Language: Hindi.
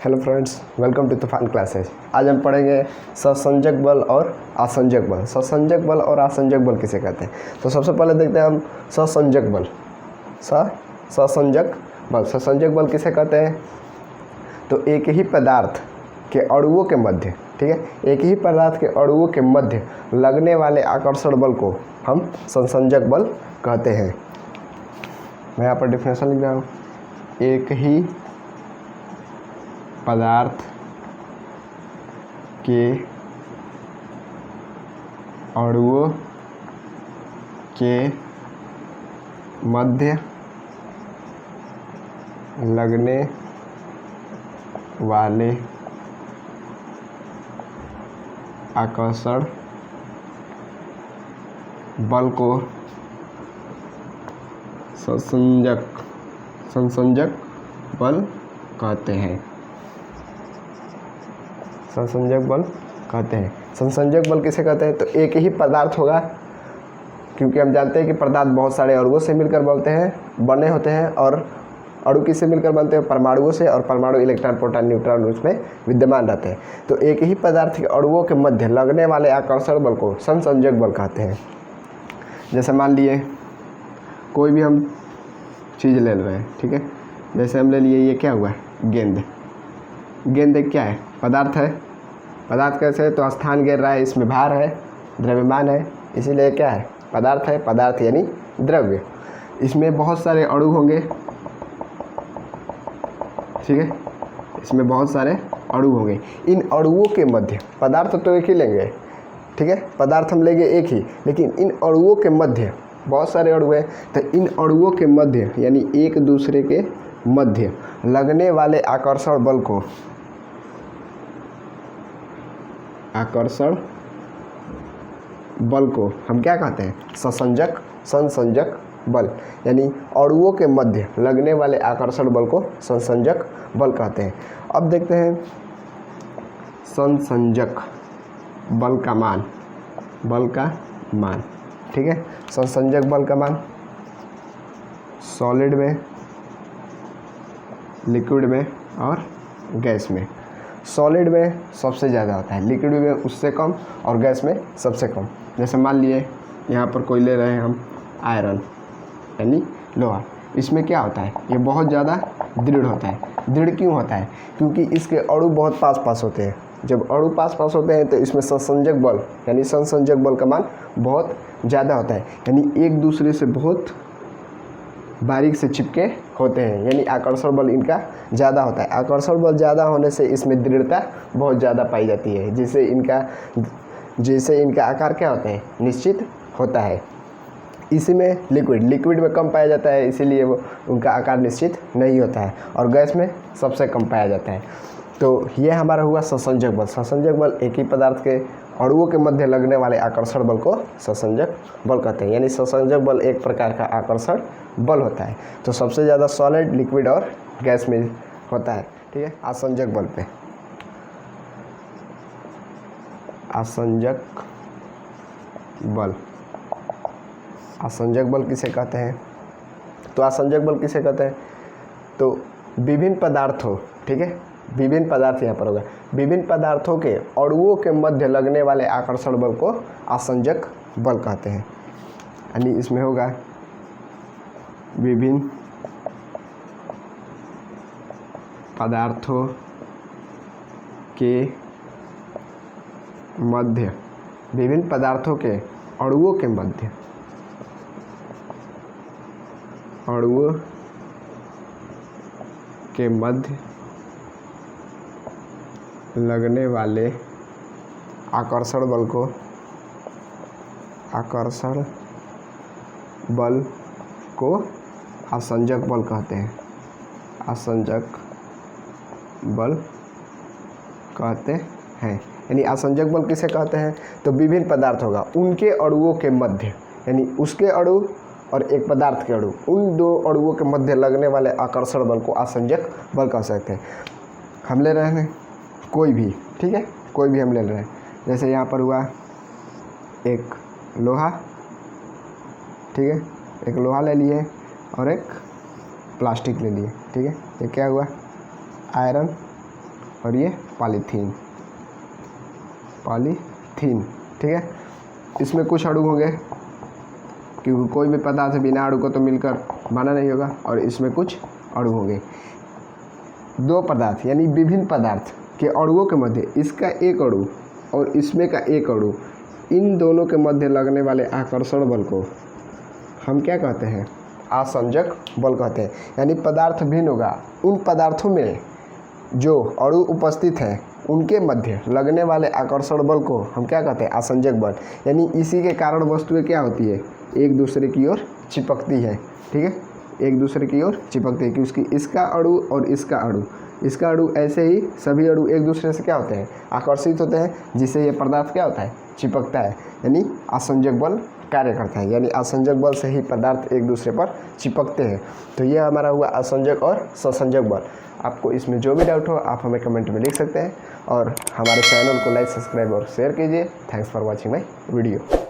हेलो फ्रेंड्स, वेलकम टू तूफान क्लासेज। आज हम पढ़ेंगे ससंजक बल और आसंजक बल। ससंजक बल और आसंजक बल किसे कहते हैं? तो सबसे पहले देखते हैं हम ससंजक बल। ससंजक बल, ससंजक बल किसे कहते हैं? तो एक ही पदार्थ के अणुओं के मध्य, ठीक है, एक ही पदार्थ के अणुओं के मध्य लगने वाले आकर्षण बल को हम ससंजक बल कहते हैं। मैं यहाँ पर डिफिनेशन लिख रहा हूँ। एक ही पदार्थ के अणुओं के मध्य लगने वाले आकर्षण बल को ससंजक बल कहते हैं। ससंजक बल कहते हैं। ससंजक बल किसे कहते हैं? तो एक ही पदार्थ होगा, क्योंकि हम जानते हैं कि पदार्थ बहुत सारे अणुओं से मिलकर बने होते हैं और अणु किससे मिलकर बनते हैं? परमाणुओं से, और परमाणु इलेक्ट्रॉन प्रोटॉन न्यूट्रॉन उसमें विद्यमान रहते हैं। तो एक ही पदार्थ के अणुओं के मध्य लगने वाले आकर्षण बल को ससंजक बल कहते हैं। जैसे मान लिए कोई भी हम चीज़ ले रहे हैं, ठीक है, जैसे हम ले लिए ये क्या हुआ? गेंद। गेंद एक क्या है? पदार्थ है। पदार्थ कैसे है? तो स्थान गिर रहा है, इसमें भार है, द्रव्यमान है, इसीलिए क्या है? पदार्थ है। पदार्थ यानी द्रव्य। इसमें बहुत सारे अणु होंगे, ठीक है, इसमें बहुत सारे अणु होंगे। इन अणुओं के मध्य, पदार्थ तो एक ही लेंगे, ठीक है, पदार्थ हम लेंगे एक ही, लेकिन इन अणुओं के मध्य बहुत सारे अणु हैं। तो इन अणुओं के मध्य यानी एक दूसरे के मध्य लगने वाले आकर्षण बल को हम क्या कहते हैं? ससंजक बल। यानी अणुओं के मध्य लगने वाले आकर्षण बल को ससंजक बल कहते हैं। अब देखते हैं ससंजक बल का मान, ठीक है। ससंजक बल का मान सॉलिड में, लिक्विड में और गैस में। सॉलिड में सबसे ज़्यादा होता है, लिक्विड में उससे कम और गैस में सबसे कम। जैसे मान लिए यहाँ पर कोई ले रहे हैं हम आयरन यानी लोहा। इसमें क्या होता है? ये बहुत ज़्यादा दृढ़ होता है। दृढ़ क्यों होता है? क्योंकि इसके अणु बहुत पास होते हैं। जब अणु पास होते हैं तो इसमें ससंजक बल यानी ससंजक बल का मान बहुत ज़्यादा होता है, यानी एक दूसरे से बहुत बारीक से चिपके होते हैं, यानी आकर्षण बल इनका ज़्यादा होता है। आकर्षण बल ज़्यादा होने से इसमें दृढ़ता बहुत ज़्यादा पाई जाती है, जिससे इनका आकार क्या होता है? निश्चित होता है। इसी में लिक्विड में कम पाया जाता है, इसीलिए वो उनका आकार निश्चित नहीं होता है, और गैस में सबसे कम पाया जाता है। तो ये हमारा हुआ ससंजक बल। ससंजक बल एक ही पदार्थ के अणुओं के मध्य लगने वाले आकर्षण बल को ससंजक बल कहते हैं। यानी ससंजक बल एक प्रकार का आकर्षण बल होता है। तो सबसे ज़्यादा सॉलिड, लिक्विड और गैस में होता है, ठीक है। आसंजक बल पे, आसंजक बल किसे कहते हैं? तो आसंजक बल किसे कहते हैं? तो विभिन्न पदार्थों, ठीक है, विभिन्न पदार्थ यहाँ पर होगा, विभिन्न पदार्थों के अणुओं के मध्य लगने वाले आकर्षण बल को आसंजक बल कहते हैं। यानी इसमें होगा विभिन्न पदार्थों के मध्य, विभिन्न पदार्थों के अणुओं के मध्य, अणुओं के मध्य लगने वाले आकर्षण बल को आसंजक बल कहते हैं। आसंजक बल कहते हैं। यानी आसंजक बल किसे कहते हैं? तो विभिन्न पदार्थ होगा, उनके अणुओं के मध्य, यानी उसके अणु और एक पदार्थ के अणु, उन दो अणुओं के मध्य लगने वाले आकर्षण बल को आसंजक बल कह सकते हैं। हम ले रहे हैं कोई भी, ठीक है, कोई भी हम ले रहे हैं। जैसे यहाँ पर हुआ एक लोहा, ठीक है, एक लोहा ले लिए और एक प्लास्टिक ले लिए, ठीक है। ये क्या हुआ? आयरन और ये पॉलीथीन, ठीक है। इसमें कुछ अणु होंगे क्योंकि कोई भी पदार्थ बिना अणु को तो मिलकर बना नहीं होगा, और इसमें कुछ अणु होंगे। दो पदार्थ यानी विभिन्न पदार्थ के अणुओं के मध्य इसका एक अणु और इसमें का एक अणु, इन दोनों के मध्य लगने वाले आकर्षण बल को हम क्या कहते हैं? आसंजक बल कहते हैं। यानी पदार्थ भिन्न होगा, उन पदार्थों में जो अणु उपस्थित हैं उनके मध्य लगने वाले आकर्षण बल को हम क्या कहते हैं? आसंजक बल। यानी इसी के कारण वस्तुएं क्या होती है? एक दूसरे की ओर चिपकती है, ठीक है, एक दूसरे की ओर चिपकती है कि उसकी इसका अणु और इसका अणु ऐसे ही सभी अणु एक दूसरे से क्या होते हैं? आकर्षित होते हैं, जिससे ये पदार्थ क्या होता है? चिपकता है। यानी आसंजक बल कार्य करता है, यानी आसंजक बल से ही पदार्थ एक दूसरे पर चिपकते हैं। तो ये हमारा हुआ आसंजक और ससंजक बल। आपको इसमें जो भी डाउट हो आप हमें कमेंट में लिख सकते हैं, और हमारे चैनल को लाइक, सब्सक्राइब और शेयर कीजिए। Thanks for watching my video.